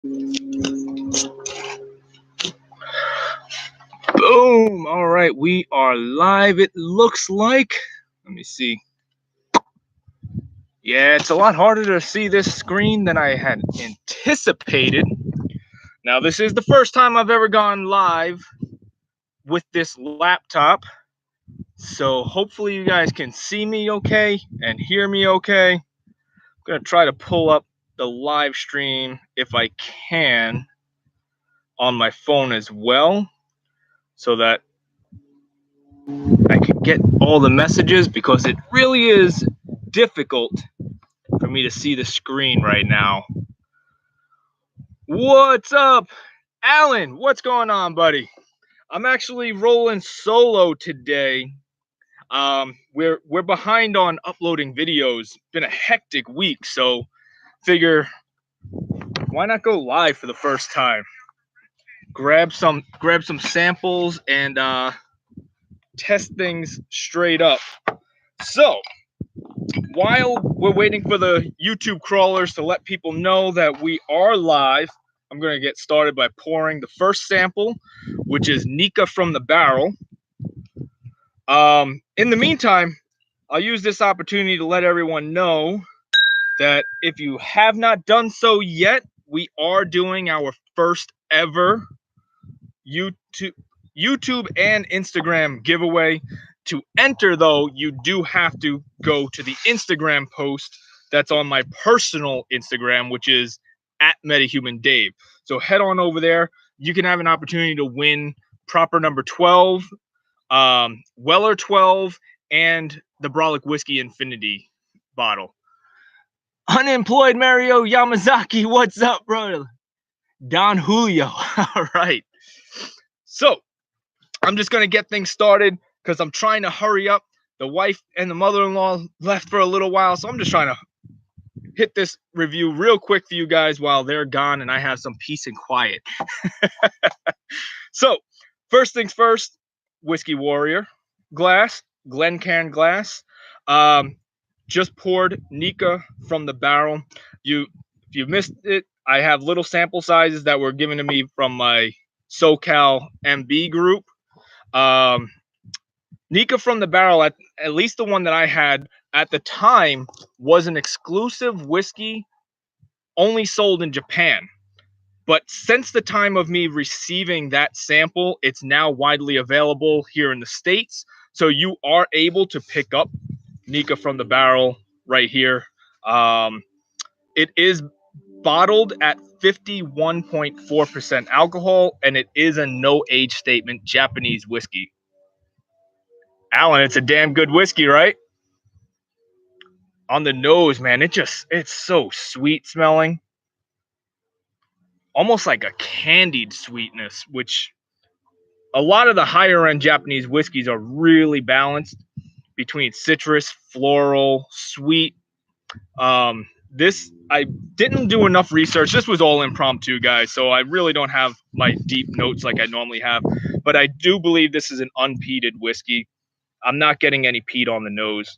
Boom. All right, we are live. It looks like. Let me see. Yeah, it's a lot harder to see this screen than I had anticipated. Now, this is the first time I've ever gone live with this laptop. So hopefully you guys can see me okay and hear me okay. I'm going to try to pull up the live stream if I can on my phone as well, so that I can get all the messages, because it really is difficult for me to see the screen right now. What's up, Alan? What's going on, buddy? I'm actually rolling solo today. We're behind on uploading videos. Been a hectic week, so figure why not go live for the first time? Grab some samples and test things straight up. So while we're waiting for the YouTube crawlers to let people know that we are live, I'm going to get started by pouring the first sample, which is Nikka From the Barrel. In the meantime, I'll use this opportunity to let everyone know that if you have not done so yet, we are doing our first ever YouTube and Instagram giveaway. To enter, though, you do have to go to the Instagram post that's on my personal Instagram, which is at MetaHumanDave. So head on over there. You can have an opportunity to win proper number 12, Weller 12, and the Brolic Whiskey Infinity bottle. Unemployed Mario Yamazaki, what's up, bro? Don Julio. All right. So I'm just going to get things started because I'm trying to hurry up. The wife and the mother-in-law left for a little while, so I'm just trying to hit this review real quick for you guys while they're gone and I have some peace and quiet. So first things first, Whiskey Warrior glass, Glencairn glass. Just poured Nikka From the Barrel. If you missed it, I have little sample sizes that were given to me from my SoCal MB group. Nikka From the Barrel, at least the one that I had at the time, was an exclusive whiskey only sold in Japan. But since the time of me receiving that sample, it's now widely available here in the States. So you are able to pick up Nikka From the Barrel right here. It is bottled at 51.4% alcohol, and it is a no age statement Japanese whiskey. Alan, it's a damn good whiskey, right? On the nose, man, it's so sweet smelling. Almost like a candied sweetness, which a lot of the higher end Japanese whiskeys are really balanced between citrus, floral, sweet. This, I didn't do enough research. This was all impromptu, guys, so I really don't have my deep notes like I normally have. But I do believe this is an unpeated whiskey. I'm not getting any peat on the nose.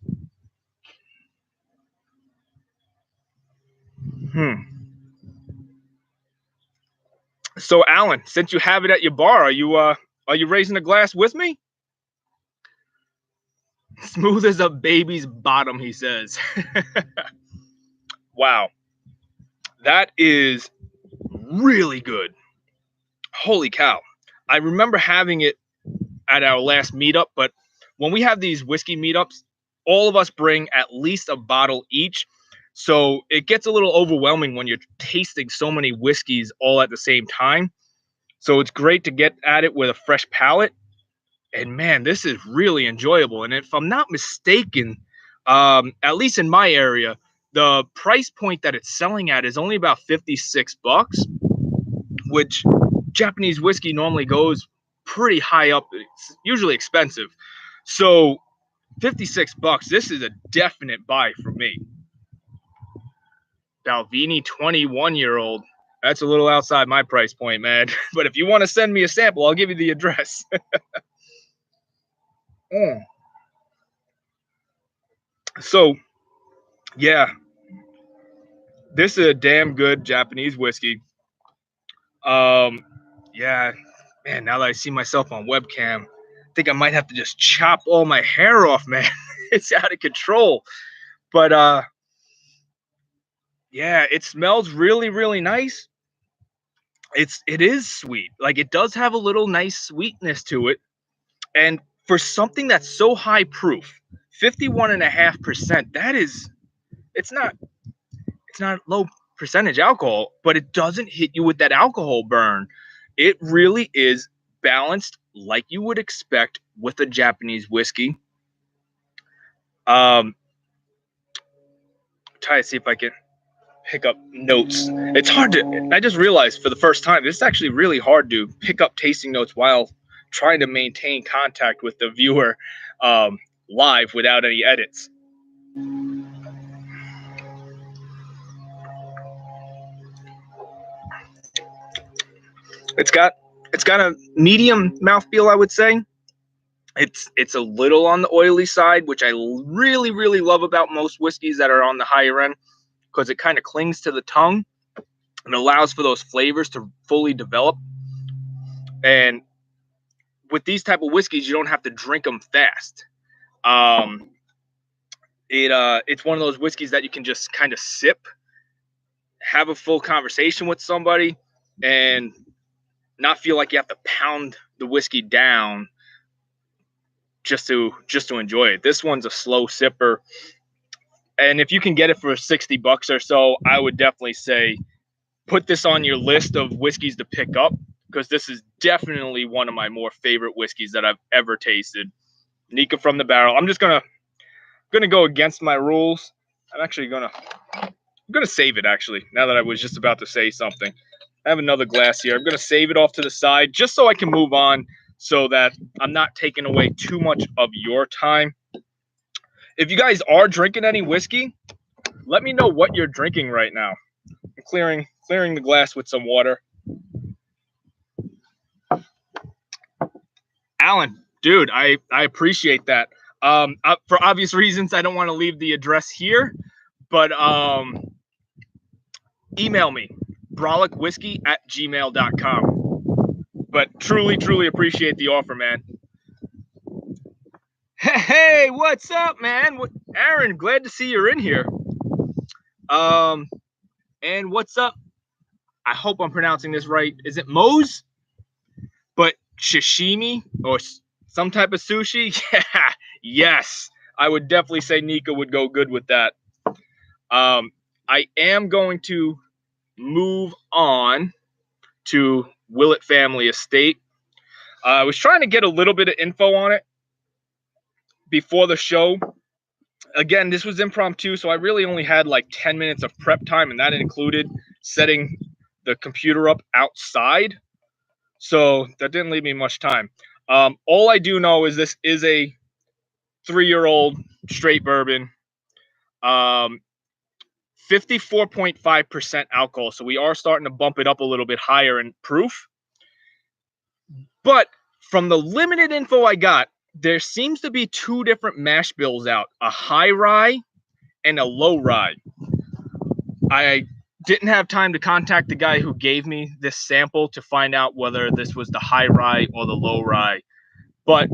So, Alan, since you have it at your bar, are you raising a glass with me? Smooth as a baby's bottom, he says. Wow, that is really good. Holy cow. I remember having it at our last meetup, but when we have these whiskey meetups, all of us bring at least a bottle each. So it gets a little overwhelming when you're tasting so many whiskeys all at the same time. So it's great to get at it with a fresh palate. And man, this is really enjoyable. And if I'm not mistaken, at least in my area, the price point that it's selling at is only about $56, which Japanese whiskey normally goes pretty high up. It's usually expensive. So $56, this is a definite buy for me. Balvenie 21-year-old. That's a little outside my price point, man. But if you want to send me a sample, I'll give you the address. So, yeah, this is a damn good Japanese whiskey. Yeah, man, now that I see myself on webcam, I think I might have to just chop all my hair off, man. It's out of control. But yeah, it smells really, really nice. It is sweet. Like, it does have a little nice sweetness to it. And for something that's so high proof, 51.5%, that is, it's not low percentage alcohol, but it doesn't hit you with that alcohol burn. It really is balanced like you would expect with a Japanese whiskey. Try to see if I can pick up notes. It's hard to, I just realized for the first time, this is actually really hard to pick up tasting notes while trying to maintain contact with the viewer live without any edits. It's got a medium mouthfeel, I would say. It's a little on the oily side, which I really, really love about most whiskeys that are on the higher end, because it kind of clings to the tongue and allows for those flavors to fully develop. And with these type of whiskeys, you don't have to drink them fast. It's one of those whiskeys that you can just kind of sip, have a full conversation with somebody, and not feel like you have to pound the whiskey down just to enjoy it. This one's a slow sipper, and if you can get it for $60 or so, I would definitely say put this on your list of whiskeys to pick up, because this is definitely one of my more favorite whiskeys that I've ever tasted. Nikka From the Barrel. I'm just gonna go against my rules. I'm actually gonna save it, actually, now that I was just about to say something. I have another glass here. I'm gonna save it off to the side just so I can move on, so that I'm not taking away too much of your time. If you guys are drinking any whiskey, let me know what you're drinking right now. I'm clearing the glass with some water. Alan, dude, I appreciate that. For obvious reasons, I don't want to leave the address here, but email me, brolicwhiskey@gmail.com. But truly appreciate the offer, man. Hey, what's up, man? Aaron, glad to see you're in here. And what's up? I hope I'm pronouncing this right. Is it Moe's? But sashimi or some type of sushi? Yeah, yes. I would definitely say Nikka would go good with that. I am going to move on to Willet Family Estate. I was trying to get a little bit of info on it before the show. Again, this was impromptu, so I really only had like 10 minutes of prep time, and that included setting the computer up outside. So that didn't leave me much time. All I do know is this is a 3-year-old straight bourbon. 54.5% alcohol. So we are starting to bump it up a little bit higher in proof. But from the limited info I got, there seems to be 2 different mash bills out, a high rye and a low rye. I didn't have time to contact the guy who gave me this sample to find out whether this was the high rye or the low rye. But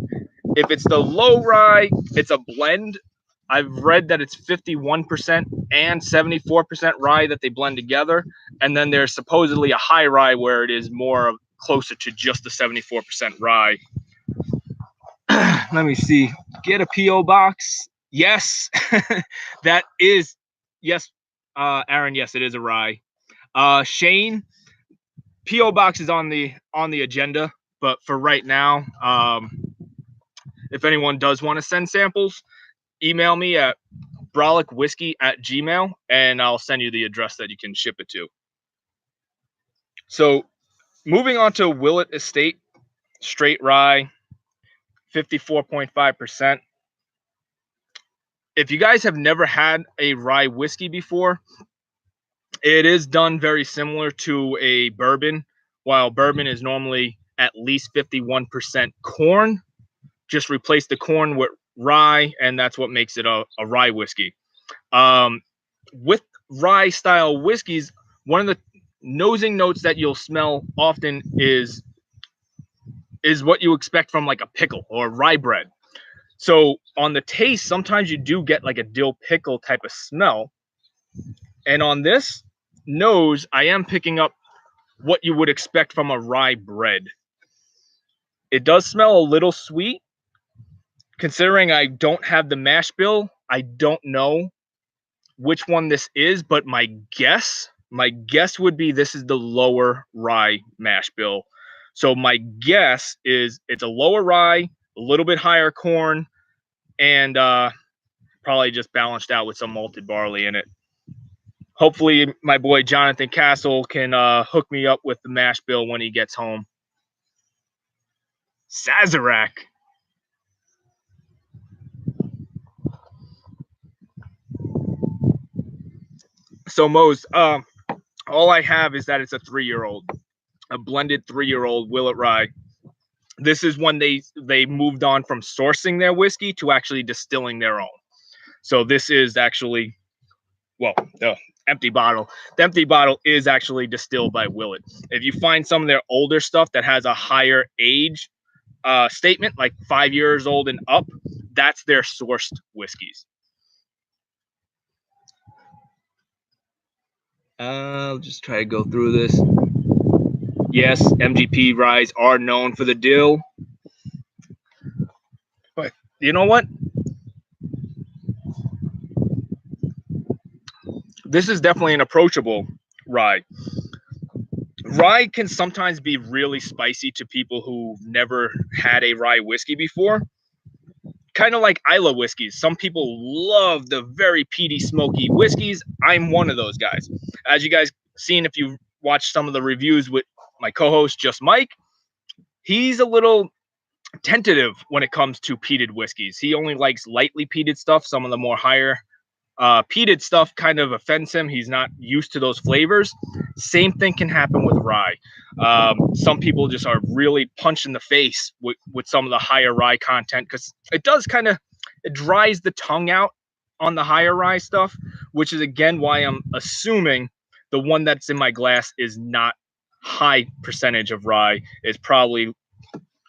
if it's the low rye, it's a blend. I've read that it's 51% and 74% rye that they blend together. And then there's supposedly a high rye where it is more closer to just the 74% rye. Let me see. Get a P.O. box. Yes, that is. Yes, Aaron. Yes, it is a rye. Shane, P.O. box is on the agenda, but for right now, if anyone does want to send samples, email me at brolicwhiskey@gmail.com, and I'll send you the address that you can ship it to. So, moving on to Willet Estate, straight rye, 54.5%. If you guys have never had a rye whiskey before, it is done very similar to a bourbon. While bourbon is normally at least 51% corn, just replace the corn with rye, and that's what makes it a rye whiskey. With rye style whiskeys, one of the nosing notes that you'll smell often is what you expect from like a pickle or rye bread. So on the taste, sometimes you do get like a dill pickle type of smell. And on this nose, I am picking up what you would expect from a rye bread. It does smell a little sweet. Considering I don't have the mash bill, I don't know which one this is, but my guess would be this is the lower rye mash bill. So my guess is it's a lower rye, a little bit higher corn, and probably just balanced out with some malted barley in it. Hopefully my boy Jonathan Castle can hook me up with the mash bill when he gets home. Sazerac. So Mose, all I have is that it's a 3-year-old, a blended 3-year-old Willet Rye. This is when they moved on from sourcing their whiskey to actually distilling their own. So this is actually, well, the empty bottle. The empty bottle is actually distilled by Willet. If you find some of their older stuff that has a higher age statement, like 5 years old and up, that's their sourced whiskeys. I'll just try to go through this. Yes, MGP ryes are known for the dill. But you know what? This is definitely an approachable rye. Rye can sometimes be really spicy to people who've never had a rye whiskey before. Kind of like Islay whiskeys. Some people love the very peaty, smoky whiskeys. I'm one of those guys. As you guys seen, if you watched some of the reviews with my co-host, Just Mike, he's a little tentative when it comes to peated whiskeys. He only likes lightly peated stuff. Some of the more higher peated stuff kind of offends him. He's not used to those flavors. Same thing can happen with rye. Some people just are really punched in the face with some of the higher rye content, because it does it dries the tongue out on the higher rye stuff, which is again why I'm assuming the one that's in my glass is not high percentage of rye. Is probably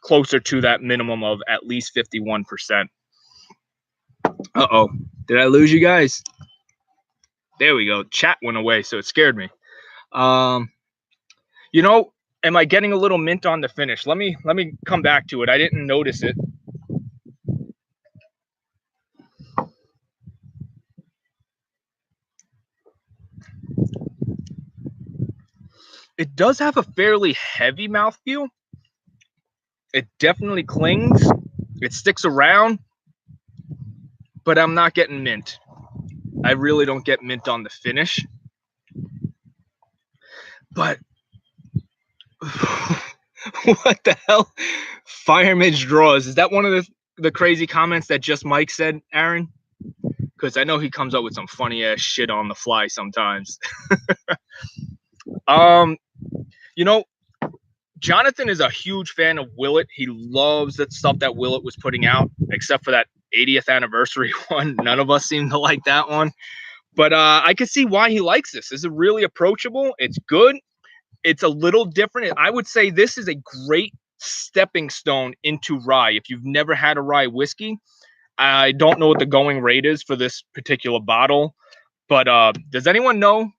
closer to that minimum of at least 51%. Uh-oh. Did I lose you guys? There we go. Chat went away, so it scared me. You know, am I getting a little mint on the finish? Let me come back to it. I didn't notice it. It does have a fairly heavy mouthfeel. It definitely clings. It sticks around, but I'm not getting mint. I really don't get mint on the finish. But what the hell? Fireman's Draws. Is that one of the crazy comments that Just Mike said, Aaron? Because I know he comes up with some funny ass shit on the fly sometimes. You know, Jonathan is a huge fan of Willet. He loves that stuff that Willet was putting out, except for that 80th anniversary one. None of us seem to like that one. But I can see why he likes this. This is really approachable. It's good. It's a little different. I would say this is a great stepping stone into rye. If you've never had a rye whiskey, I don't know what the going rate is for this particular bottle. But does anyone know?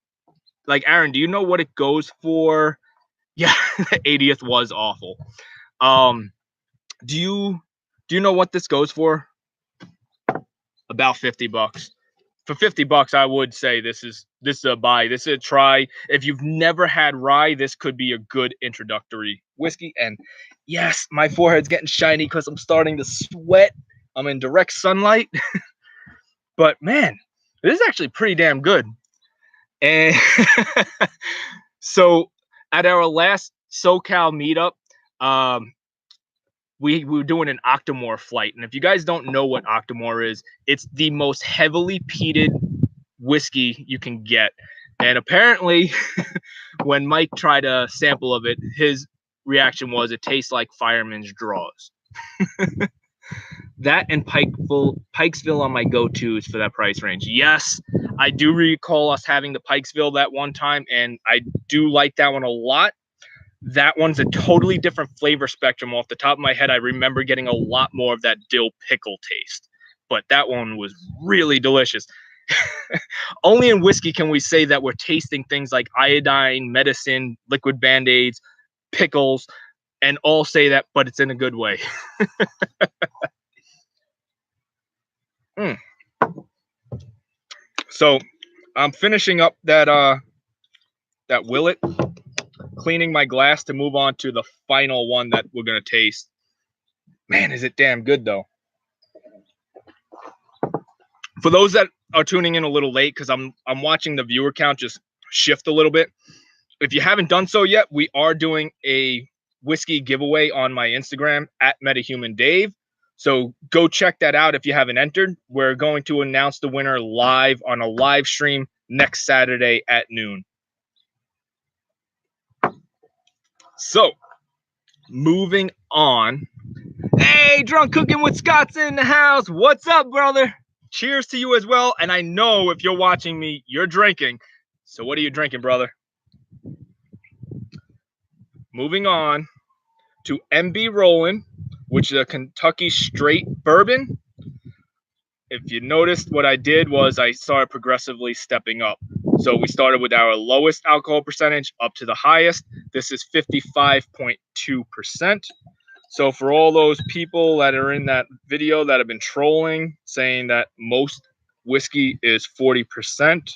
Like, Aaron, do you know what it goes for? Yeah, the 80th was awful. Do you know what this goes for? About $50. For $50, I would say this is a buy. This is a try. If you've never had rye, this could be a good introductory whiskey. And yes, my forehead's getting shiny because I'm starting to sweat. I'm in direct sunlight. But man, this is actually pretty damn good. And so at our last SoCal meetup, we were doing an Octomore flight. And if you guys don't know what Octomore is, it's the most heavily peated whiskey you can get. And apparently, when Mike tried a sample of it, his reaction was it tastes like Fireman's Draws. That and Pikesville on my go-tos for that price range. Yes, I do recall us having the Pikesville that one time, and I do like that one a lot. That one's a totally different flavor spectrum. Off the top of my head, I remember getting a lot more of that dill pickle taste, but that one was really delicious. Only in whiskey can we say that we're tasting things like iodine, medicine, liquid Band-Aids, pickles, and all say that, but it's in a good way. So I'm finishing up that Willet, cleaning my glass to move on to the final one that we're gonna taste. Man, is it damn good though. For those that are tuning in a little late, because I'm watching the viewer count just shift a little bit. If you haven't done so yet, we are doing a whiskey giveaway on my Instagram at MetahumanDave. So go check that out if you haven't entered. We're going to announce the winner live on a live stream next Saturday at noon. So moving on. Hey, Drunk Cooking with Scott's in the house. What's up, brother? Cheers to you as well. And I know if you're watching me, you're drinking. So what are you drinking, brother? Moving on to MB Roland, which is a Kentucky straight bourbon. If you noticed, what I did was I started progressively stepping up. So we started with our lowest alcohol percentage up to the highest. This is 55.2%. So for all those people that are in that video that have been trolling, saying that most whiskey is 40%,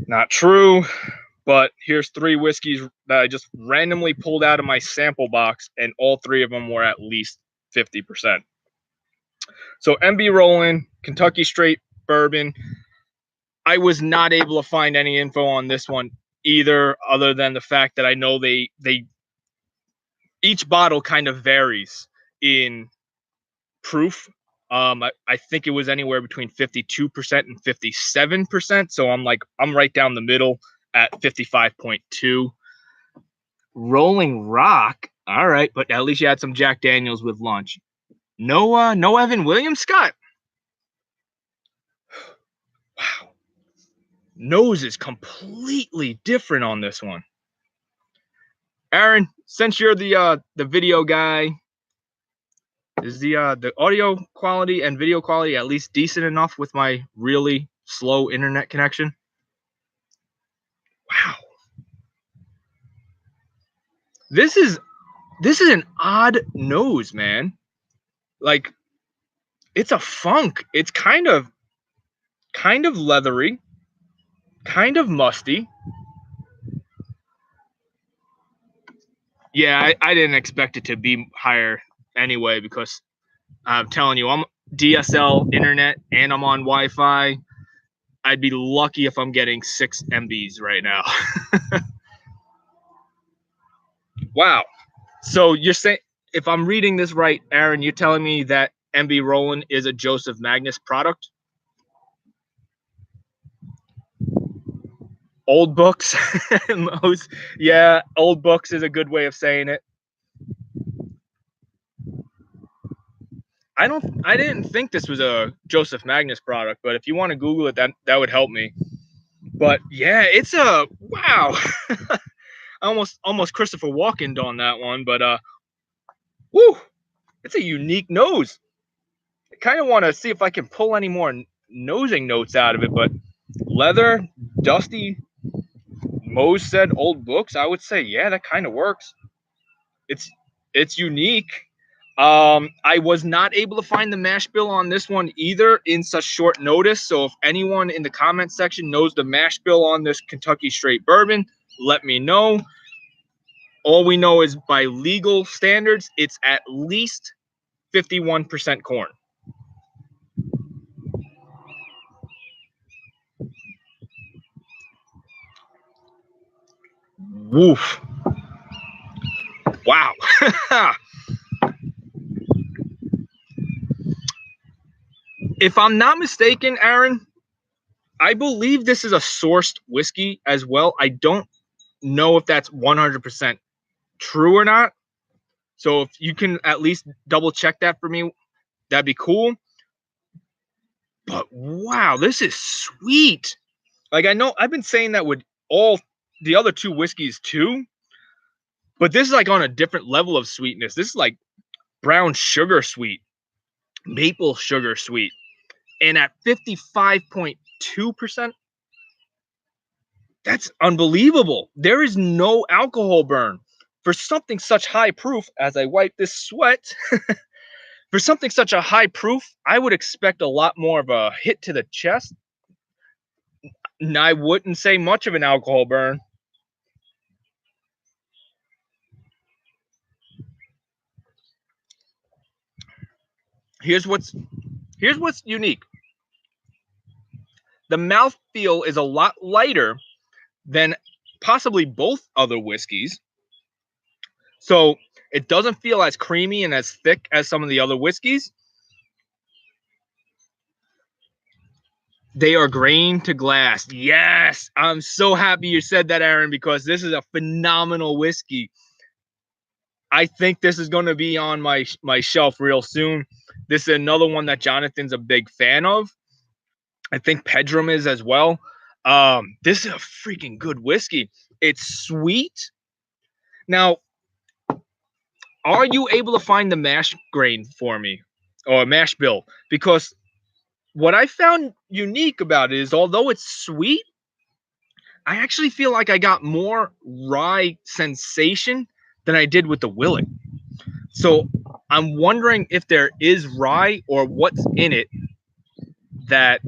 not true. But here's 3 whiskeys that I just randomly pulled out of my sample box, and all 3 of them were at least 50%. So MB Roland, Kentucky straight bourbon. I was not able to find any info on this one either, other than the fact that I know they each bottle kind of varies in proof. I think it was anywhere between 52% and 57%. So I'm right down the middle at 55.2. Rolling Rock. All right, but at least you had some Jack Daniels with lunch. No Evan Williams, Scott. Wow. Nose is completely different on this one. Aaron, since you're the video guy, is the audio quality and video quality at least decent enough with my really slow internet connection? Wow. This is an odd nose, man. Like, it's a funk. It's kind of leathery, kind of musty. Yeah, I didn't expect it to be higher anyway, because I'm telling you, I'm DSL internet and I'm on Wi-Fi. I'd be lucky if I'm getting 6 MBs right now. Wow. So you're saying, if I'm reading this right, Aaron, you're telling me that MB Roland is a Joseph Magnus product? Old books. Yeah, old books is a good way of saying it. I didn't think this was a Joseph Magnus product, but if you want to Google it, that would help me. But yeah, it's a wow. almost Christopher Walken on that one, but woo, it's a unique nose. I kind of want to see if I can pull any more nosing notes out of it, but leather, dusty. Mose said old books. I would say, yeah, that kind of works. It's unique. I was not able to find the mash bill on this one either in such short notice. So if anyone in the comment section knows the mash bill on this Kentucky straight bourbon, let me know. All we know is by legal standards, it's at least 51% corn. Woof. Wow. If I'm not mistaken, Aaron, I believe this is a sourced whiskey as well. I don't know if that's 100% true or not. So if you can at least double check that for me, that'd be cool. But wow, this is sweet. Like, I know I've been saying that with all the other two whiskeys too, but this is like on a different level of sweetness. This is like brown sugar sweet, maple sugar sweet. And at 55.2%, that's unbelievable. There is no alcohol burn. For something such high proof, as I wipe this sweat, for something such a high proof, I would expect a lot more of a hit to the chest. And I wouldn't say much of an alcohol burn. Here's what's unique. The mouthfeel is a lot lighter than possibly both other whiskeys. So it doesn't feel as creamy and as thick as some of the other whiskeys. They are grain to glass. Yes, I'm so happy you said that, Aaron, because this is a phenomenal whiskey. I think this is going to be on my shelf real soon. This is another one that Jonathan's a big fan of. I think Pedram is as well. This is a freaking good whiskey. It's sweet. Now, are you able to find the mash grain for me, or mash bill? Because what I found unique about it is, although it's sweet, I actually feel like I got more rye sensation than I did with the Willet. So I'm wondering if there is rye or what's in it that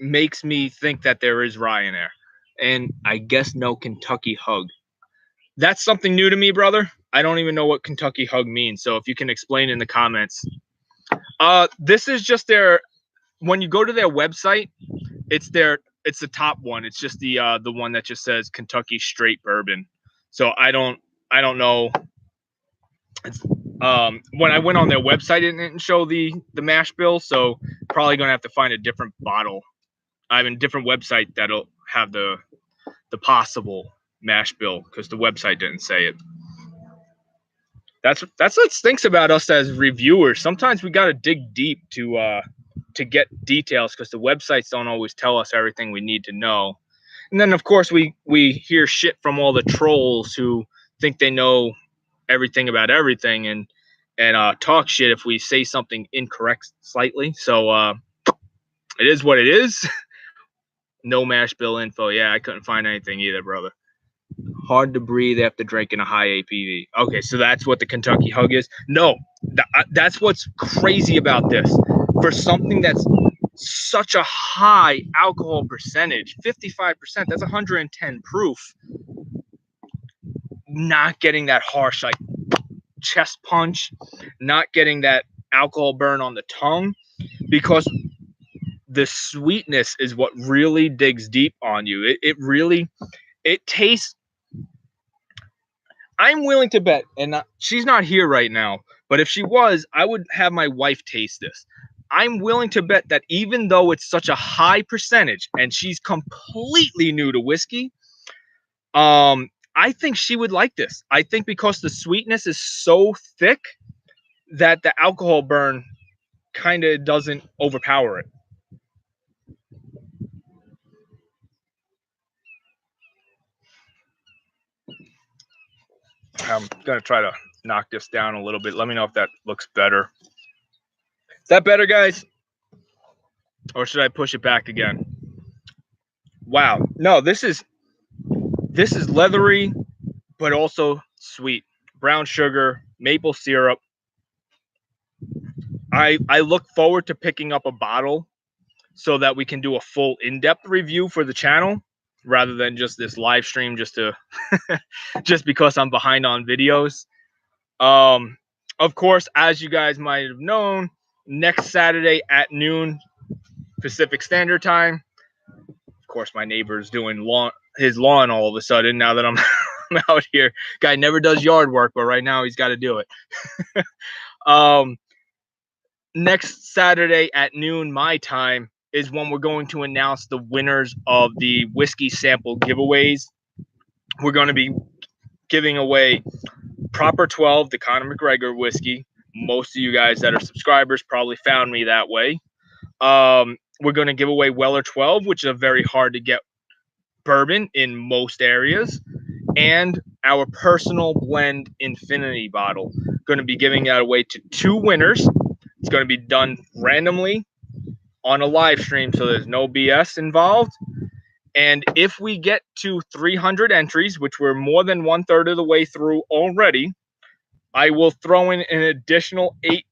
makes me think that there is rye in there. And I guess no Kentucky hug. That's something new to me, brother. I don't even know what Kentucky hug means. So if you can explain in the comments. This is just their, when you go to their website, it's the top one. It's just the one that just says Kentucky straight bourbon. So I don't know. It's, when I went on their website, it didn't show the mash bill, so probably gonna have to find a different bottle. I have a different website that'll have the possible mash bill, because the website didn't say it. That's what stinks about us as reviewers. Sometimes we gotta dig deep to get details, because the websites don't always tell us everything we need to know. And then of course we hear shit from all the trolls who think they know everything about everything and talk shit if we say something incorrect slightly. So it is what it is. No mash bill info. Yeah, I couldn't find anything either, brother. Hard to breathe after drinking a high ABV. Okay, so that's what the Kentucky hug is. No, that's what's crazy about this. For something that's such a high alcohol percentage, 55%, that's 110 proof. Not getting that harsh, like, chest punch, not getting that alcohol burn on the tongue, because the sweetness is what really digs deep on you. It tastes. I'm willing to bet, and she's not here right now, but if she was, I would have my wife taste this. I'm willing to bet that even though it's such a high percentage and she's completely new to whiskey, I think she would like this. I think because the sweetness is so thick that the alcohol burn kind of doesn't overpower it. I'm going to try to knock this down a little bit. Let me know if that looks better. Is that better, guys? Or should I push it back again? Wow. No, this is leathery, but also sweet. Brown sugar, maple syrup. I look forward to picking up a bottle so that we can do a full in-depth review for the channel, rather than just this live stream just to just because I'm behind on videos. Of course, as you guys might have known, next Saturday at noon Pacific Standard Time. Of course, my neighbor's doing his lawn all of a sudden now that I'm out here. Guy never does yard work, but right now he's got to do it. Next Saturday at noon my time is when we're going to announce the winners of the whiskey sample giveaways. We're going to be giving away Proper 12, the Conor McGregor whiskey, Most of you guys that are subscribers probably found me that way. We're going to give away Weller 12, which is a very hard to get bourbon in most areas, and our personal blend infinity bottle. Going to be giving that away to 2 winners. It's going to be done randomly on a live stream, so there's no BS involved. And if we get to 300 entries, which we're more than 1/3 of the way through already, I will throw in an additional 8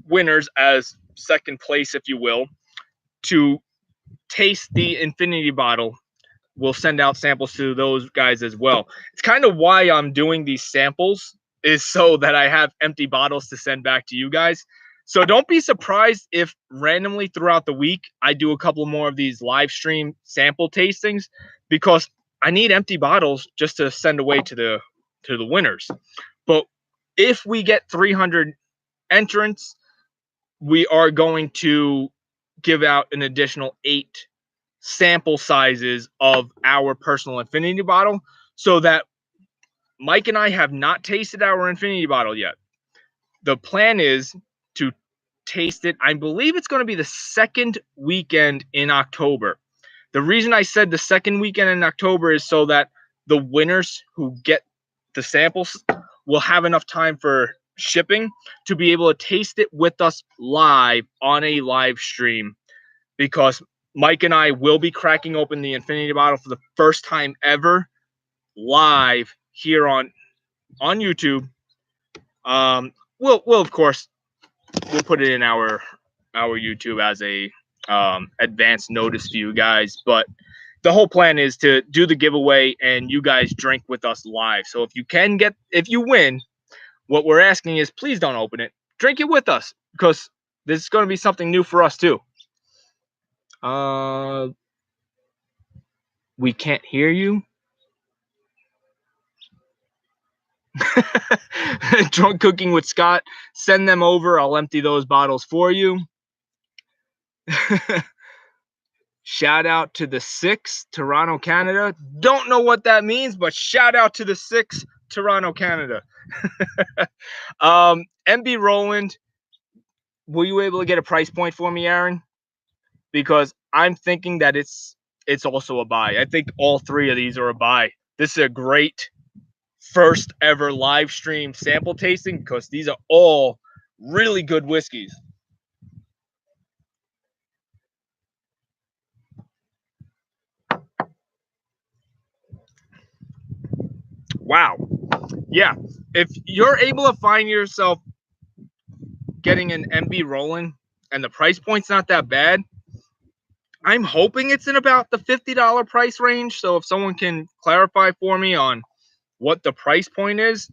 winners as second place, if you will, to taste the infinity bottle. We'll send out samples to those guys as well. It's kind of why I'm doing these samples, is so that I have empty bottles to send back to you guys. So don't be surprised if randomly throughout the week I do a couple more of these live stream sample tastings, because I need empty bottles just to send away to the winners. But if we get 300 entrants, we are going to give out an additional 8 sample sizes of our personal infinity bottle, so that Mike and I have not tasted our infinity bottle yet. The plan is to taste it. I believe it's going to be the second weekend in October. The reason I said the second weekend in October is so that the winners who get the samples will have enough time for shipping to be able to taste it with us live on a live stream, because Mike and I will be cracking open the infinity bottle for the first time ever live here on YouTube. We'll of course we'll put it in our YouTube as a advanced notice for you guys, but the whole plan is to do the giveaway and you guys drink with us live. So if you win, what we're asking is please don't open it. Drink it with us, because this is going to be something new for us too. We can't hear you. Drunk Cooking with Scott. Send them over. I'll empty those bottles for you. Shout out to the 6, Toronto, Canada. Don't know what that means, but shout out to the 6, Toronto, Canada. MB Roland, were you able to get a price point for me, Aaron? Because I'm thinking that it's also a buy. I think all 3 of these are a buy. This is a great first ever live stream sample tasting, because these are all really good whiskeys. Wow. Yeah. If you're able to find yourself getting an MB Roland and the price point's not that bad, I'm hoping it's in about the $50 price range. So if someone can clarify for me on what the price point is,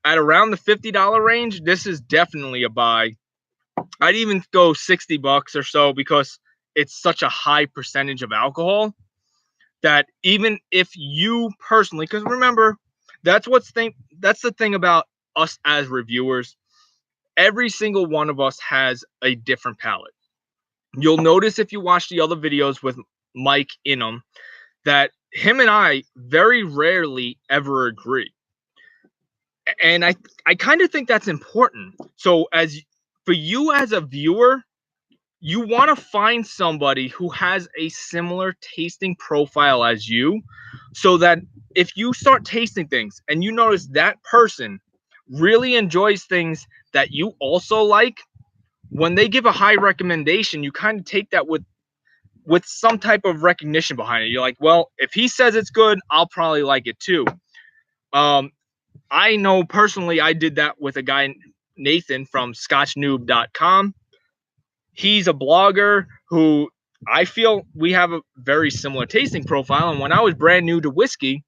at around the $50 range, this is definitely a buy. I'd even go $60 or so, because it's such a high percentage of alcohol that even if you personally, because remember, that's the thing about us as reviewers. Every single one of us has a different palate. You'll notice if you watch the other videos with Mike in them that him and I very rarely ever agree. And I kind of think that's important. So for you as a viewer, you want to find somebody who has a similar tasting profile as you, so that if you start tasting things and you notice that person really enjoys things that you also like, when they give a high recommendation, you kind of take that with some type of recognition behind it. You're like, well, if he says it's good, I'll probably like it too. I know personally I did that with a guy, Nathan, from scotchnoob.com. He's a blogger who I feel we have a very similar tasting profile. And when I was brand new to whiskey,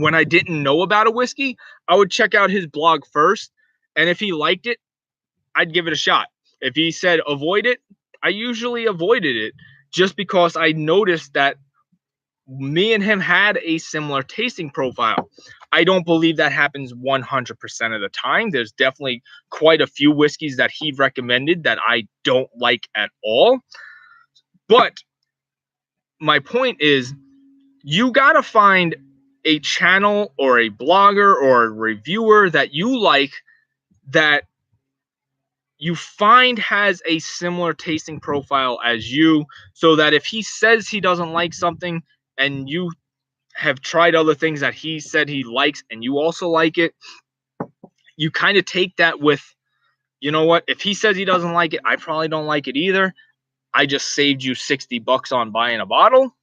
when I didn't know about a whiskey, I would check out his blog first. And if he liked it, I'd give it a shot. If he said avoid it, I usually avoided it, just because I noticed that me and him had a similar tasting profile. I don't believe that happens 100% of the time. There's definitely quite a few whiskeys that he recommended that I don't like at all. But my point is, you got to find a channel or a blogger or a reviewer that you like, that you find has a similar tasting profile as you, so that if he says he doesn't like something and you have tried other things that he said he likes and you also like it, you kind of take that with, you know what, if he says he doesn't like it, I probably don't like it either. I just saved you $60 on buying a bottle.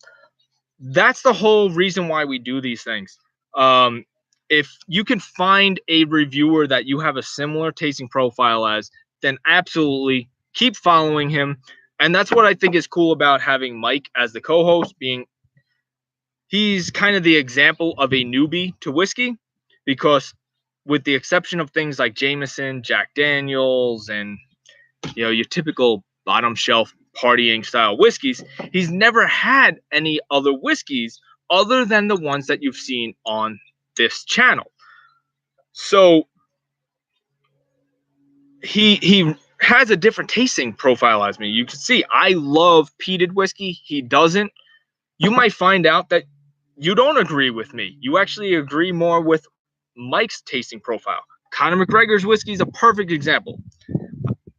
That's the whole reason why we do these things. If you can find a reviewer that you have a similar tasting profile as, then absolutely keep following him. And that's what I think is cool about having Mike as the co-host, being he's kind of the example of a newbie to whiskey, because with the exception of things like Jameson, Jack Daniels, and your typical bottom shelf partying style whiskeys, he's never had any other whiskeys other than the ones that you've seen on this channel. So he has a different tasting profile as me. You can see I love peated whiskey. He doesn't. You might find out that you don't agree with me. You actually agree more with Mike's tasting profile. Conor McGregor's whiskey is a perfect example.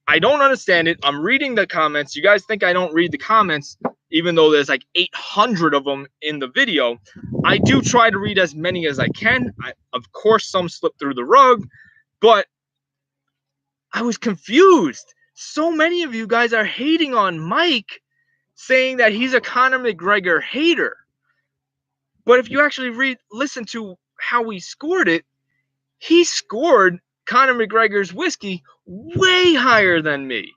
I don't understand it. I'm reading the comments. You guys think I don't read the comments, even though there's like 800 of them in the video. I do try to read as many as I can. Of course, some slip through the rug, but I was confused. So many of you guys are hating on Mike, saying that he's a Conor McGregor hater. But if you actually listen to how we scored it, he scored Conor McGregor's whiskey way higher than me.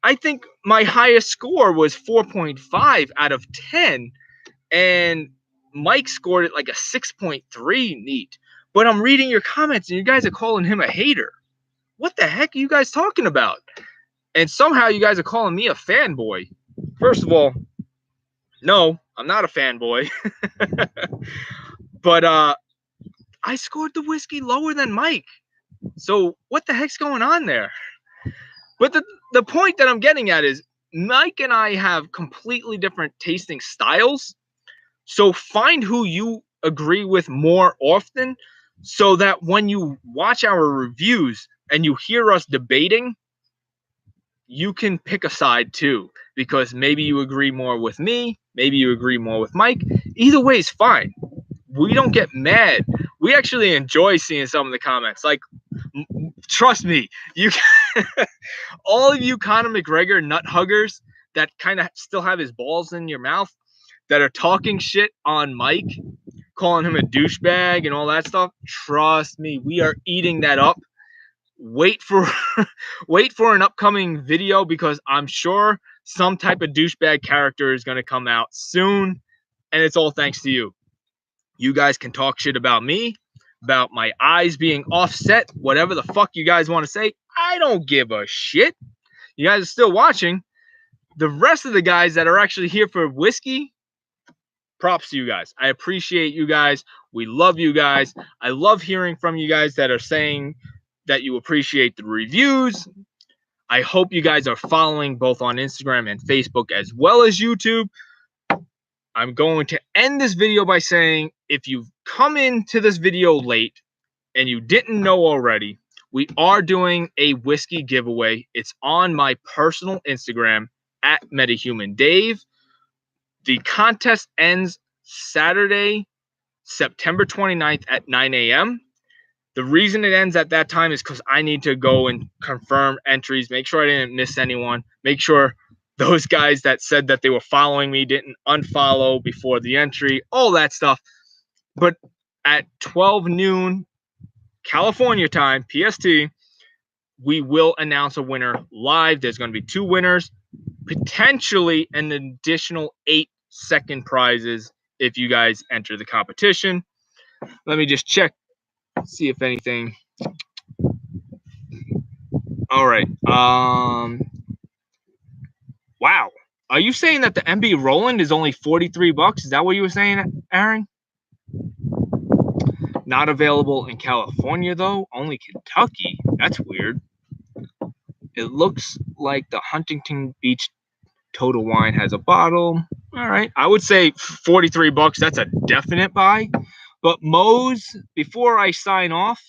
I think my highest score was 4.5 out of 10, and Mike scored it like a 6.3 neat. But I'm reading your comments, and you guys are calling him a hater. What the heck are you guys talking about? And somehow you guys are calling me a fanboy. First of all, no, I'm not a fanboy. But I scored the whiskey lower than Mike. So what the heck's going on there? But the point that I'm getting at is Mike and I have completely different tasting styles. So find who you agree with more often, so that when you watch our reviews and you hear us debating, you can pick a side too, because maybe you agree more with me, maybe you agree more with Mike. Either way is fine. We don't get mad. We actually enjoy seeing some of the comments. Like, trust me, you all of you Conor McGregor nut huggers that kind of still have his balls in your mouth, that are talking shit on Mike, calling him a douchebag and all that stuff, trust me, we are eating that up. Wait for an upcoming video, because I'm sure some type of douchebag character is going to come out soon, and it's all thanks to you. You guys can talk shit about me, about my eyes being offset, whatever the fuck you guys want to say. I don't give a shit. You guys are still watching. The rest of the guys that are actually here for whiskey, props to you guys. I appreciate you guys. We love you guys. I love hearing from you guys that are saying that you appreciate the reviews. I hope you guys are following both on Instagram and Facebook as well as YouTube. I'm going to end this video by saying, if you've come into this video late and you didn't know already, we are doing a whiskey giveaway. It's on my personal Instagram at MetahumanDave. The contest ends Saturday, September 29th at 9 a.m. The reason it ends at that time is because I need to go and confirm entries, make sure I didn't miss anyone, make sure those guys that said that they were following me didn't unfollow before the entry, all that stuff. But at 12 noon California time, PST, we will announce a winner live. There's going to be 2 winners, potentially an additional 8 second prizes if you guys enter the competition. Let me just check, see if anything. All right. Wow. Are you saying that the MB Roland is only $43? Is that what you were saying, Aaron? Not available in California, though. Only Kentucky. That's weird. It looks like the Huntington Beach Total Wine has a bottle. All right. I would say $43. That's a definite buy. But Moe's, before I sign off,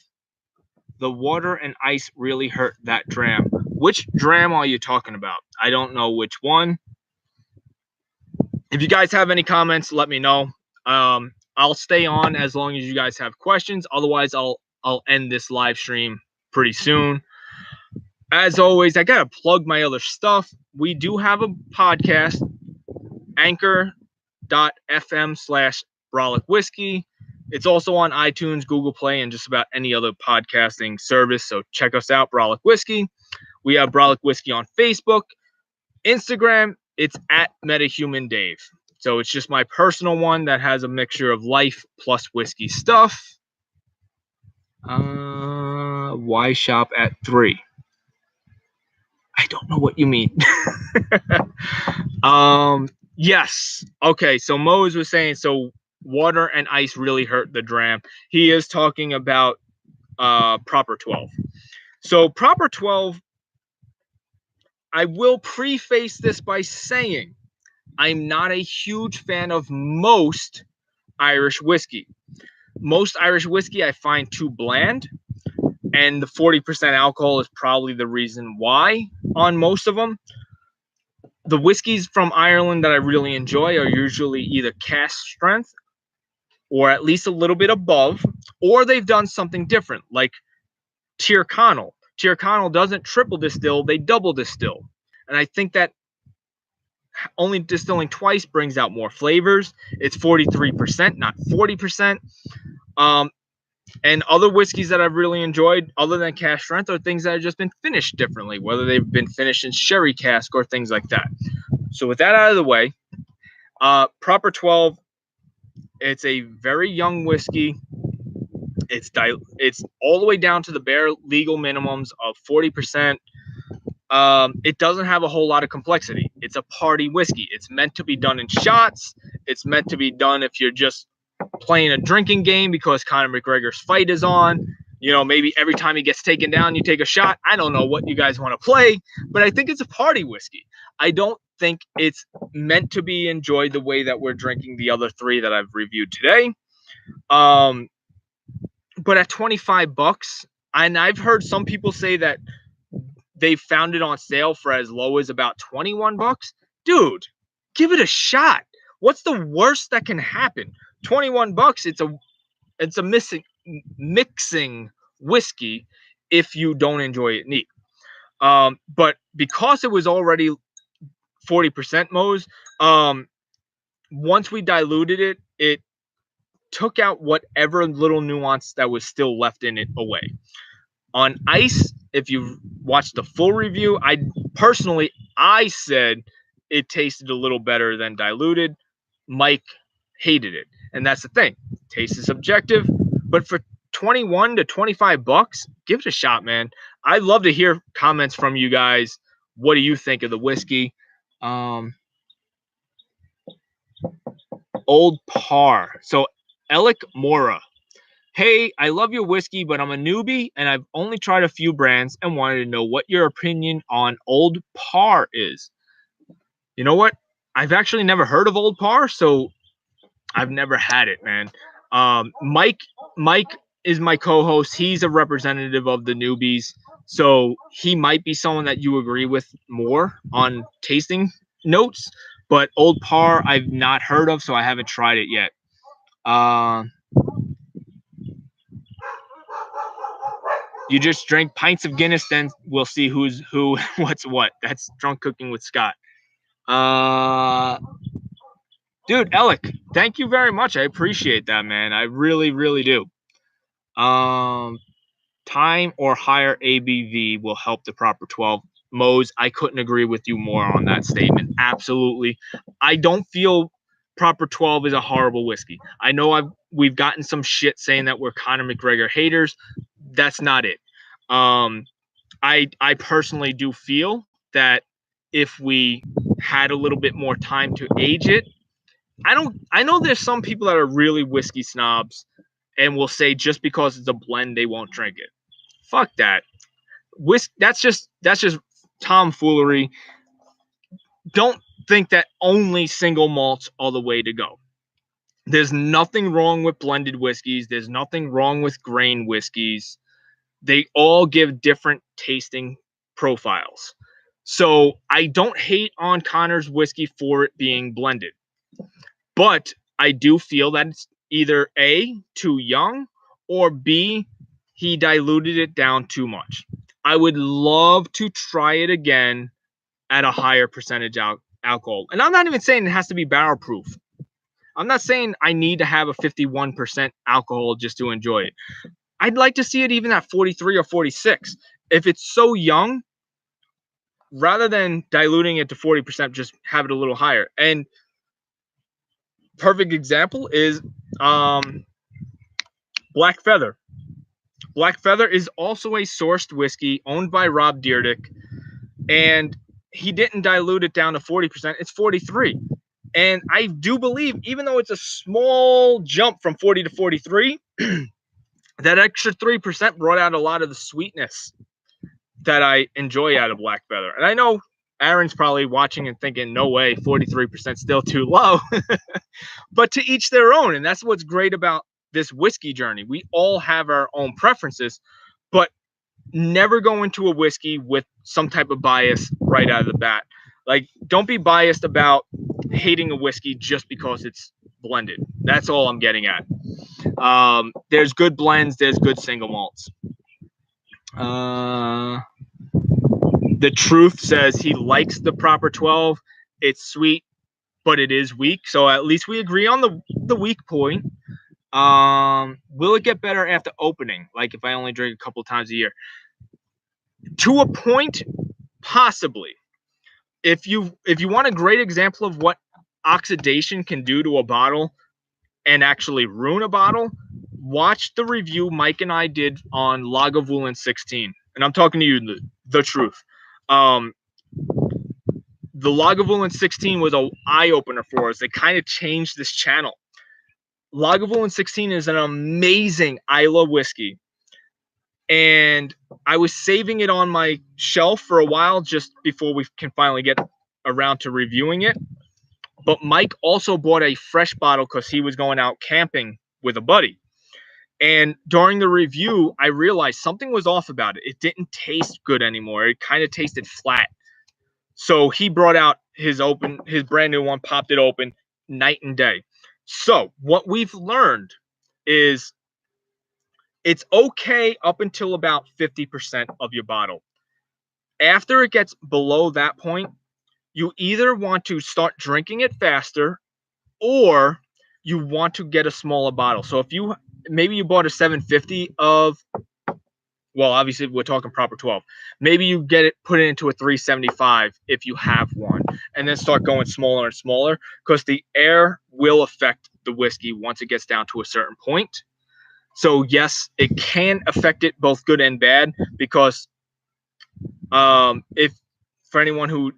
the water and ice really hurt that dram. which dram are you talking about? I don't know which one. If you guys have any comments, let me know. I'll stay on as long as you guys have questions. Otherwise, I'll end this live stream pretty soon. As always, I gotta plug my other stuff. We do have a podcast, anchor.fm/Brolic Whiskey. It's also on iTunes, Google Play, and just about any other podcasting service. So check us out, Brolic Whiskey. We have Brolic Whiskey on Facebook. Instagram, it's at MetahumanDave. So it's just my personal one that has a mixture of life plus whiskey stuff. Why shop at 3? I don't know what you mean. Yes. Okay, so Mose was saying, so water and ice really hurt the dram. He is talking about Proper 12. So Proper 12, I will preface this by saying I'm not a huge fan of most Irish whiskey. Most Irish whiskey I find too bland, and the 40% alcohol is probably the reason why on most of them. The whiskeys from Ireland that I really enjoy are usually either cask strength or at least a little bit above, or they've done something different, like Tyrconnell. Tyrconnell doesn't triple distill, they double distill. And I think that only distilling twice brings out more flavors. It's 43%, not 40%. And other whiskeys that I've really enjoyed, other than cask strength, are things that have just been finished differently, whether they've been finished in sherry cask or things like that. So with that out of the way, Proper 12, it's a very young whiskey. It's all the way down to the bare legal minimums of 40%. It doesn't have a whole lot of complexity. It's a party whiskey. It's meant to be done in shots. It's meant to be done if you're just playing a drinking game because Conor McGregor's fight is on. You know, maybe every time he gets taken down, you take a shot. I don't know what you guys want to play, but I think it's a party whiskey. I don't think it's meant to be enjoyed the way that we're drinking the other 3 that I've reviewed today. But at $25, and I've heard some people say that they found it on sale for as low as about $21. Dude, give it a shot. What's the worst that can happen? $21, it's a mixing whiskey if you don't enjoy it neat. But because it was already 40% Mose, once we diluted it, it took out whatever little nuance that was still left in it away. On ice, if you've watched the full review, I said it tasted a little better than diluted. Mike hated it. And that's the thing. Taste is subjective. But for $21 to $25, give it a shot, man. I'd love to hear comments from you guys. What do you think of the whiskey? Old Par. So, Alec Mora. Hey, I love your whiskey, but I'm a newbie and I've only tried a few brands and wanted to know what your opinion on Old Par is. You know what? I've actually never heard of Old Par, so I've never had it, man. Mike is my co-host. He's a representative of the newbies, so he might be someone that you agree with more on tasting notes. But Old Par, I've not heard of, so I haven't tried it yet. You just drink pints of Guinness, then we'll see who's who, what's what. That's Drunk Cooking with Scott. Dude, Alec, thank you very much. I appreciate that, man. I really, really do. Time or higher ABV will help the Proper 12. Mose, I couldn't agree with you more on that statement. Absolutely. I don't feel Proper 12 is a horrible whiskey. I know we've gotten some shit saying that we're Conor McGregor haters. That's not it. I personally do feel that if we had a little bit more time to age it, I know there's some people that are really whiskey snobs and will say just because it's a blend they won't drink it. Fuck that. That's just tomfoolery. Don't think that only single malts are the way to go. There's nothing wrong with blended whiskeys. There's nothing wrong with grain whiskeys. They all give different tasting profiles. So I don't hate on Connor's whiskey for it being blended, but I do feel that it's either A, too young, or B, he diluted it down too much. I would love to try it again at a higher percentage alcohol. And I'm not even saying it has to be barrel proof. I'm not saying I need to have a 51% alcohol just to enjoy it. I'd like to see it even at 43 or 46. If it's so young, rather than diluting it to 40%, just have it a little higher. And perfect example is Black Feather. Black Feather is also a sourced whiskey owned by Rob Dyrdek, and he didn't dilute it down to 40%. It's 43. And I do believe, even though it's a small jump from 40 to 43, that extra 3% brought out a lot of the sweetness that I enjoy out of Black Feather. And I know Aaron's probably watching and thinking, no way, 43% still too low. But to each their own. And that's what's great about this whiskey journey. We all have our own preferences, but never go into a whiskey with some type of bias right out of the bat. Like, don't be biased about hating a whiskey just because it's blended. That's all I'm getting at. There's good blends, there's good single malts. The Truth says he likes the Proper 12. It's sweet, but it is weak. So at least we agree on the weak point. Will it get better after opening? Like if I only drink a couple times a year? To a point, possibly. If you want a great example of what oxidation can do to a bottle and actually ruin a bottle, watch the review Mike and I did on Lagavulin 16. And I'm talking to you, the truth. The Lagavulin 16 was an eye-opener for us. It kind of changed this channel. Lagavulin 16 is an amazing Islay whiskey. And I was saving it on my shelf for a while just before we can finally get around to reviewing it. But Mike also bought a fresh bottle because he was going out camping with a buddy. And during the review, I realized something was off about it. It didn't taste good anymore. It kind of tasted flat. So he brought out his brand new one, popped it open, night and day. So what we've learned is it's okay up until about 50% of your bottle. After it gets below that point, you either want to start drinking it faster or you want to get a smaller bottle. So if maybe you bought a 750 of, well, obviously we're talking Proper 12. Maybe you put it into a 375 if you have one, and then start going smaller and smaller because the air will affect the whiskey once it gets down to a certain point. So yes, it can affect it both good and bad because if for anyone who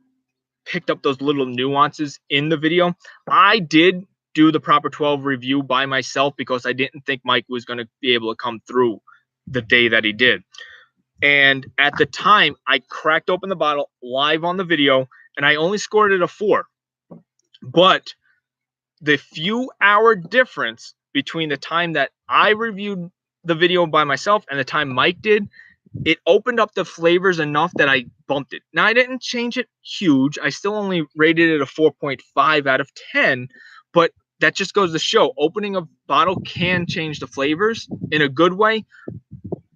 picked up those little nuances in the video, I did do the Proper 12 review by myself because I didn't think Mike was going to be able to come through the day that he did. And at the time, I cracked open the bottle live on the video and I only scored it a 4. But the few hour difference between the time that I reviewed the video by myself and the time Mike did, it opened up the flavors enough that I bumped it. Now, I didn't change it huge. I still only rated it a 4.5 out of 10, but that just goes to show opening a bottle can change the flavors in a good way,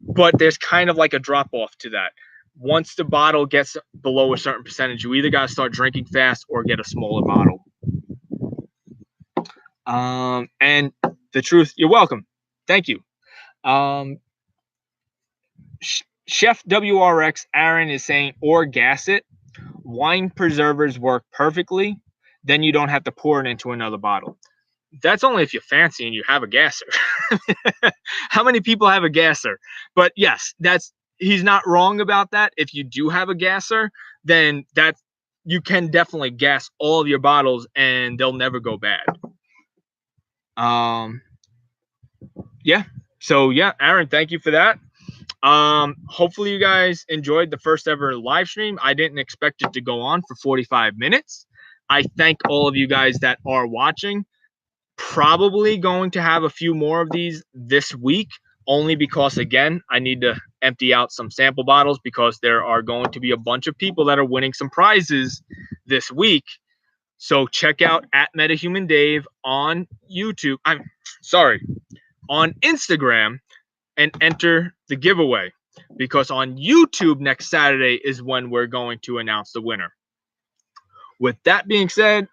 but there's kind of like a drop off to that. Once the bottle gets below a certain percentage, you either got to start drinking fast or get a smaller bottle. And the Truth, you're welcome. Thank you. Chef WRX Aaron is saying, or gas it. Wine preservers work perfectly. Then you don't have to pour it into another bottle. That's only if you're fancy and you have a gasser. How many people have a gasser? But yes, he's not wrong about that. If you do have a gasser, then you can definitely gas all of your bottles and they'll never go bad. Yeah. So yeah, Aaron, thank you for that. Hopefully you guys enjoyed the first ever live stream. I didn't expect it to go on for 45 minutes. I thank all of you guys that are watching. Probably going to have a few more of these this week, only because, again, I need to empty out some sample bottles because there are going to be a bunch of people that are winning some prizes this week. So check out @MetahumanDave on YouTube. On Instagram, and enter the giveaway, because on YouTube next Saturday is when we're going to announce the winner. With that being said,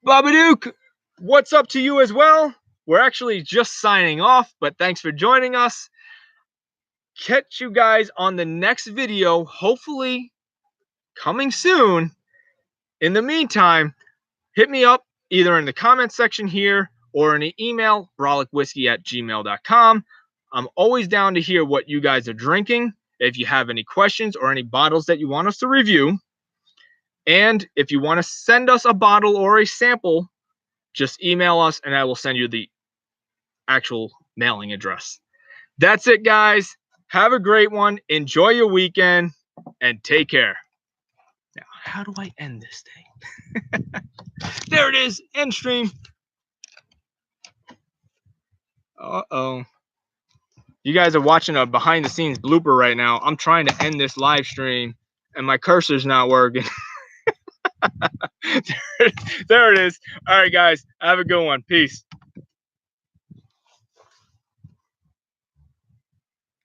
Babadook, what's up to you as well? We're actually just signing off, but thanks for joining us. Catch you guys on the next video, hopefully coming soon. In the meantime, hit me up either in the comment section here or in an email, brolicwhiskey@gmail.com. I'm always down to hear what you guys are drinking, if you have any questions or any bottles that you want us to review. And if you want to send us a bottle or a sample, just email us and I will send you the actual mailing address. That's it, guys. Have a great one. Enjoy your weekend and take care. Now, how do I end this thing? There it is, end stream. Uh-oh. You guys are watching a behind the scenes blooper right now. I'm trying to end this live stream and my cursor's not working. There it is. All right, guys. Have a good one. Peace.